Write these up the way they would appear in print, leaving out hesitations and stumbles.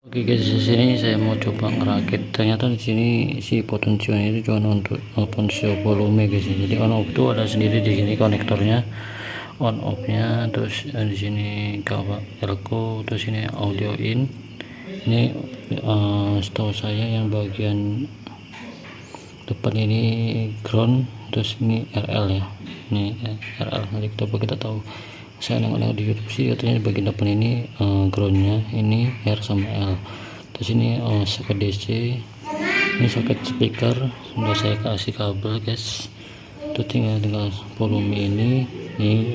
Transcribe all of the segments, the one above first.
Oke guys, di sini saya mau coba ngerakit. Ternyata di sini si potensionya itu cuma untuk potensio volume guys. Jadi on off itu ada sendiri di sini konektornya, on off-nya. Terus di sini kabel elko, terus ini audio in. Ini setahu saya yang bagian depan ini ground, terus ini RL ya. Ini RL, nanti kita tahu. Saya nengok di YouTube sih katanya bagian depan ini groundnya ini R sama L. Terus ini soket DC, ini soket speaker sudah saya kasih kabel guys. Itu tinggal volume ini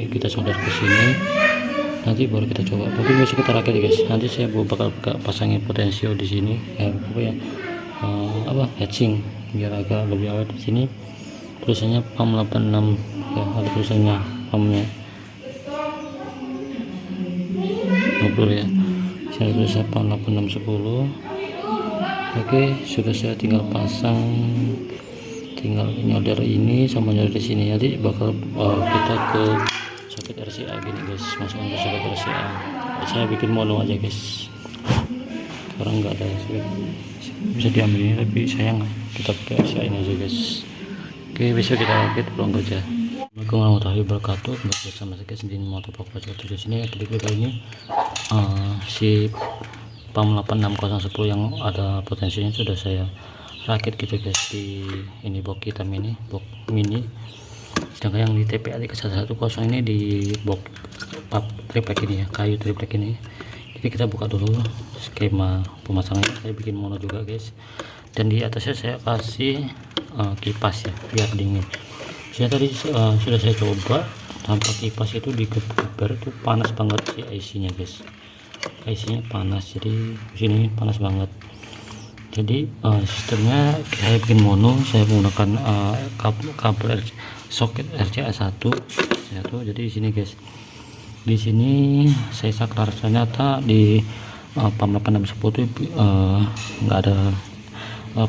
kita solder ke sini, nanti baru kita coba. Tapi besok kita rakit guys. Nanti saya bakal pasangin potensio di sini hatching biar agak lebih awet. Di sini tulisannya PAM 86 ya, ada tulisannya PAM-nya ya, saya tulis PAM 8610. Oke, sudah saya tinggal pasang, tinggal nyolder ini sama nyolder di sini. Nanti bakal kita ke soket RCA gini guys, masukkan ke soket RCA. Saya bikin mono aja guys, orang nggak ada bisa diambil ini, tapi sayang kita pakai RCA ini aja guys. Oke, besok kita rakit pulang kerja. Assalamualaikum warahmatullahi wabarakatuh. Bersama saya di motor di sini. Kali ini si PAM 86010 yang ada potensinya sudah saya rakit gitu guys di ini box hitam ini, box mini. Sedangkan yang di TPA 3110 ini di box triplek ini ya, kayu triplek ini. Jadi kita buka dulu skema pemasangannya. Saya bikin mono juga guys, dan di atasnya saya kasih kipas ya biar dingin. Saya tadi sudah saya coba tanpa kipas itu di geber itu panas banget si IC nya guys, IC nya panas, jadi sini panas banget. Jadi sistemnya saya bikin mono, saya menggunakan kabel soket RCA 1. Jadi di sini guys, di sini saya saklar. Ternyata di PAM 8610 itu nggak ada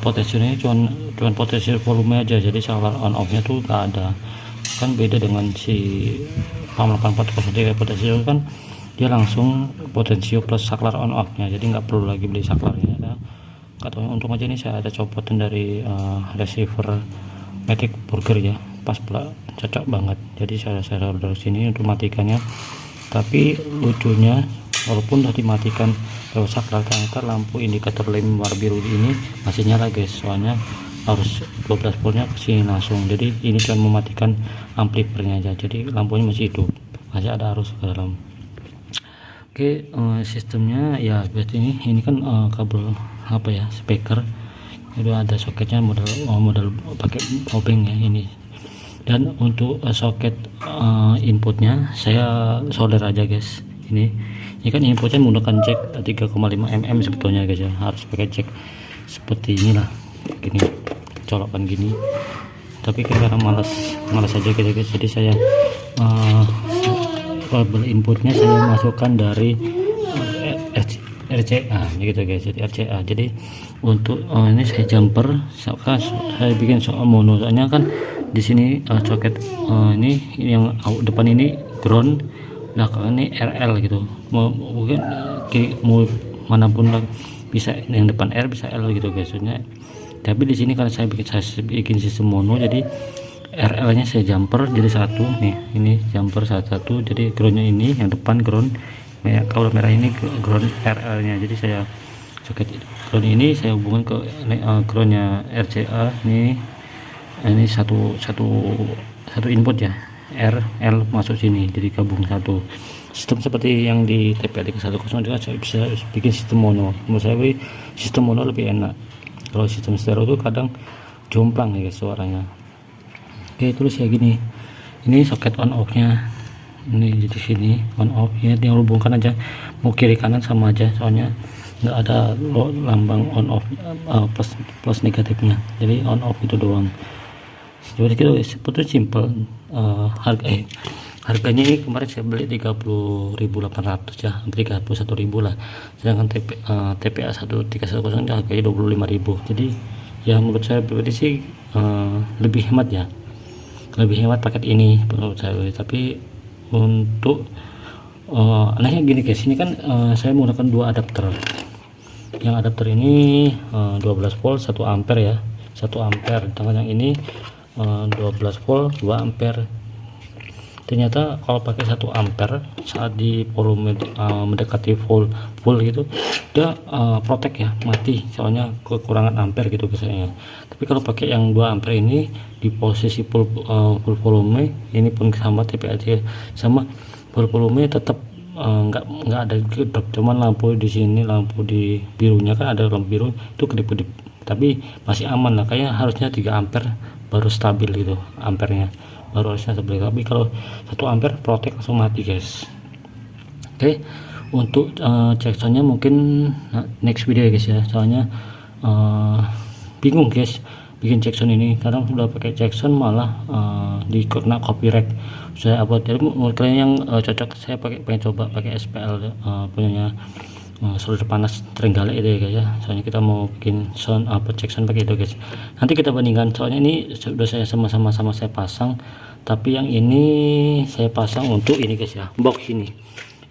potensinya, cuman potensi volume aja. Jadi saklar on off nya tuh nggak ada, kan beda dengan si PAM 8403 potensio kan dia langsung potensio plus saklar on off nya, jadi nggak perlu lagi beli saklarnya ya. Katanya untung aja nih saya ada copotan dari receiver Matic Burger ya, pas pula cocok banget. Jadi saya solder sini untuk matikannya. Tapi lucunya walaupun sudah dimatikan lewat saklar, ternyata lampu indikator lem warna biru ini masih nyala guys, soalnya harus 12 voltnya kesini langsung. Jadi ini cuma mematikan amplifernya aja, jadi lampunya masih hidup, masih ada arus ke dalam. Oke, sistemnya ya berarti ini kan kabel apa ya, speaker itu ada soketnya model pakai obeng ya ini. Dan untuk soket inputnya saya solder aja guys. Ini kan inputnya menggunakan jack 3,5 mm sebetulnya guys ya, harus pakai jack seperti inilah, gini colokan gini. Tapi karena malas aja gitu guys, jadi saya kabel inputnya saya masukkan dari RCA gitu guys. Jadi RCA, jadi untuk ini saya jumper, saya bikin soal mono, soalnya kan di sini soket ini yang depan ini ground, belakang ini RL gitu. Mungkin mau manapun lah, bisa yang depan R bisa L gitu guys. Tapi di sini karena saya bikin sistem mono, jadi RL nya saya jumper jadi satu nih, ini jumper satu, jadi groundnya ini yang depan ground, kalau merah ini ground RL nya. Jadi saya soket ground ini saya hubungkan ke groundnya RCA nih. Ini satu input ya, RL masuk sini, jadi gabung satu. Sistem seperti yang di TPA 3110 juga saya bisa bikin sistem mono. Menurut saya sistem mono lebih enak. Kalau sistem stereo itu kadang jomplang ya guys suaranya. Oke, terus ya gini, ini soket on off nya ini di sini on off ya, tinggal hubungkan aja, mau kiri kanan sama aja, soalnya nggak ada lambang on off plus negatifnya, jadi on off itu doang. Jadi itu sebetulnya simple. Harganya ini kemarin saya beli 30.800 ya, hampir 31.000 lah. Sedangkan TPA 1310 harganya 25.000. Jadi ya menurut saya pribadi sih lebih hemat ya, lebih hemat paket ini menurut saya. Tapi untuk anehnya gini guys, ini kan saya menggunakan dua adapter. Yang adapter ini 12 volt 1 ampere ya, 1 ampere. Dengan yang ini 12 volt 2 ampere. Ternyata kalau pakai 1 ampere saat di volume mendekati full gitu dia protek ya, mati soalnya kekurangan ampere gitu biasanya. Tapi kalau pakai yang 2 ampere ini di posisi full volume ini pun sama TPLC sama full volume tetap nggak ada kedap, cuman lampu di sini, lampu di birunya kan ada lampu biru itu kedip-kedip, tapi masih aman lah. Kayaknya harusnya 3 ampere baru stabil gitu ampernya, baru harusnya stabil. Tapi kalau 1 ampere protek langsung mati guys. Oke, untuk checksoundnya mungkin next video ya guys ya, soalnya bingung guys bikin checksound ini. Kadang sudah pakai checksound malah dikena copyright. Saya upload, jadi menurut kalian yang cocok, saya pengen coba pakai SPL punyanya solder panas Trenggalek itu ya guys ya. Soalnya kita mau bikin sound checksound pakai itu guys. Nanti kita bandingkan, soalnya ini sudah saya sama-sama saya pasang, tapi yang ini saya pasang untuk ini guys ya, box ini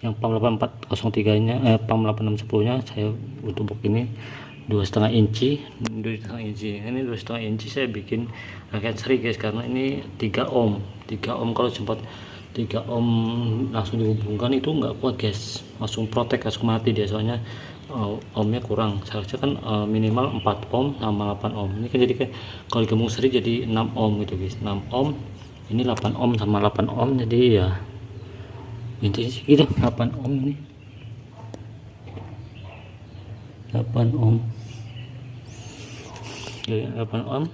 yang PAM 8403 nya PAM 8610 nya saya untuk box ini 2,5 inci. Ini 2,5 inci saya bikin raket seri guys, karena ini 3 ohm. Kalau sempat 3 ohm langsung dihubungkan itu nggak kuat guys, langsung protek, langsung mati dia, soalnya ohmnya kurang. Seharusnya kan minimal 4 ohm sama 8 ohm. Ini kan jadi kayak kalau digabung seri jadi 6 ohm gitu guys, 6 ohm, ini 8 ohm sama 8 ohm, jadi ya intinya sih gitu, 8 ohm ini 8 ohm ya, 8 ohm.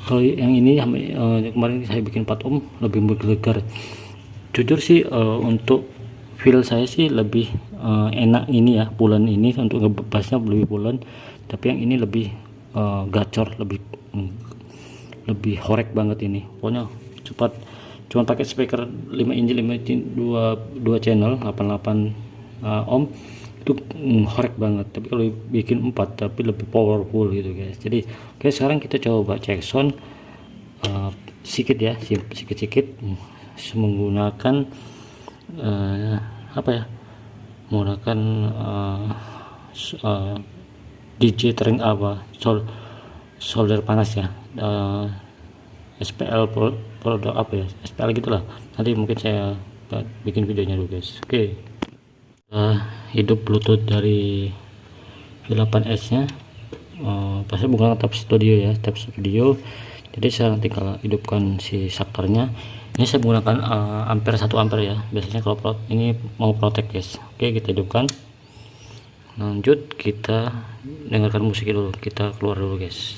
Kalau yang ini kemarin saya bikin 4 ohm lebih bergelegar. Jujur sih untuk feel saya sih lebih enak ini ya, bulan ini untuk ngebassnya lebih bulan, tapi yang ini lebih gacor, lebih horek banget ini. Pokoknya cepat, cuma pakai speaker 5 inci 2 channel 88 ohm itu horek banget. Tapi kalau bikin 4 tapi lebih powerful gitu guys. Jadi oke, sekarang kita coba cek sound sedikit ya, sedikit menggunakan apa ya, menggunakan DJ Treng solder panas ya, SPL produk apa ya, SPL gitulah. Nanti mungkin saya bikin videonya dulu guys. Oke, hidup Bluetooth dari V8S nya pasti bukan tab studio ya, tab studio. Jadi saya tinggal hidupkan si saklarnya. Ini saya menggunakan ampere 1 ampere ya, biasanya kalau ini mau protek guys. Oke, kita hidupkan, lanjut kita dengarkan musik dulu, kita keluar dulu guys.